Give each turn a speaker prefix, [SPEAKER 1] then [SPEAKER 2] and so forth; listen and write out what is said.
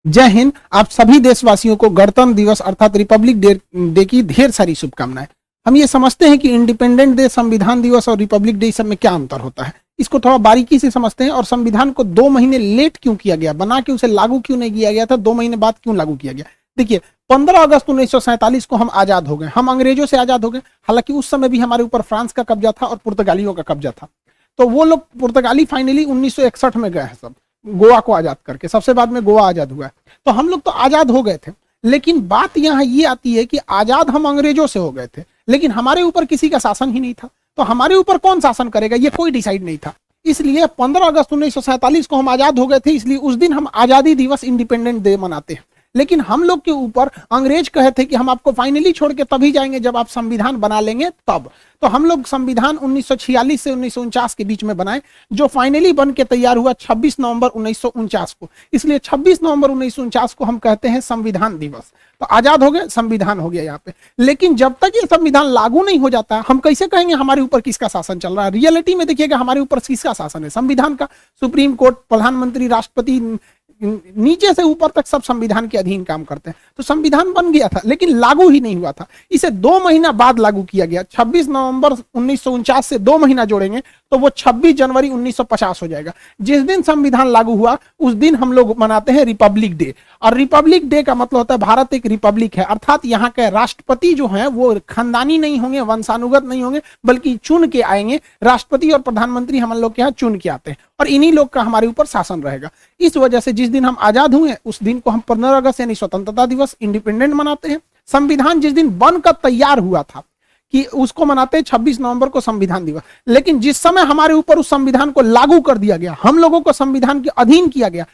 [SPEAKER 1] जय हिंद। आप सभी देशवासियों को गणतंत्र दिवस अर्थात रिपब्लिक डे की ढेर सारी शुभकामनाएं। हम ये समझते हैं कि इंडिपेंडेंट डे, संविधान दिवस और रिपब्लिक डे सब में क्या अंतर होता है, इसको थोड़ा बारीकी से समझते हैं। और संविधान को 2 महीने लेट क्यों किया गया, बना के उसे लागू क्यों नहीं किया गया था, 2 महीने बाद क्यों लागू किया गया। देखिए, 15 अगस्त 1947 को हम आजाद हो गए, हम अंग्रेजों से आजाद हो गए। हालांकि उस समय भी हमारे ऊपर फ्रांस का कब्जा था और पुर्तगालियों का कब्जा था। तो वो लोग पुर्तगाली फाइनली 1961 में गए हैं सब, गोवा को आजाद करके। सबसे बाद में गोवा आजाद हुआ है। तो हम लोग तो आजाद हो गए थे, लेकिन बात यहाँ ये आती है कि आजाद हम अंग्रेजों से हो गए थे, लेकिन हमारे ऊपर किसी का शासन ही नहीं था। तो हमारे ऊपर कौन शासन करेगा, ये कोई डिसाइड नहीं था। इसलिए 15 अगस्त 1947 को हम आजाद हो गए थे, इसलिए उस दिन हम आजादी दिवस, इंडिपेंडेंट डे मनाते हैं। लेकिन हम लोग के ऊपर अंग्रेज कहे थे कि हम आपको फाइनली छोड़ के तभी जाएंगे जब आप संविधान बना लेंगे तब। तो हम लोग संविधान 1946 से 1949 के बीच में बनाए, जो फाइनली बन के तैयार हुआ 26 नवंबर 1949 को। इसलिए 26 नवंबर 1949 को हम कहते हैं संविधान दिवस। तो आजाद हो गए, संविधान हो गया यहाँ पे। लेकिन जब तक ये संविधान लागू नहीं हो जाता, हम कैसे कहेंगे हमारे ऊपर किसका शासन चल रहा है। रियलिटी में देखिएगा हमारे ऊपर किसका शासन है, संविधान का। सुप्रीम कोर्ट, प्रधानमंत्री, राष्ट्रपति, नीचे से ऊपर तक सब संविधान के अधीन काम करते हैं। तो संविधान बन गया था लेकिन लागू ही नहीं हुआ था। इसे 2 महीना बाद लागू किया गया। 26 नवंबर 1949 से 2 महीना जोड़ेंगे तो वो 26 जनवरी 1950 हो जाएगा। जिस दिन संविधान लागू हुआ उस दिन हम लोग मनाते हैं रिपब्लिक डे। और रिपब्लिक डे का मतलब होता है भारत एक रिपब्लिक है, अर्थात यहाँ के राष्ट्रपति जो हैं वो खानदानी नहीं होंगे, वंशानुगत नहीं होंगे, बल्कि चुन के आएंगे। राष्ट्रपति और प्रधानमंत्री हम लोग के यहाँ चुन के आते हैं और इन्हीं लोग का हमारे ऊपर शासन रहेगा। इस वजह से जिस दिन हम आजाद हुए उस दिन को हम 15 अगस्त यानी स्वतंत्रता दिवस, इंडिपेंडेंट मनाते हैं। संविधान जिस दिन बनकर तैयार हुआ था कि उसको मनाते हैं 26 नवंबर को संविधान दिवस। लेकिन जिस समय हमारे ऊपर उस संविधान को लागू कर दिया गया, हम लोगों को संविधान के अधीन किया गया,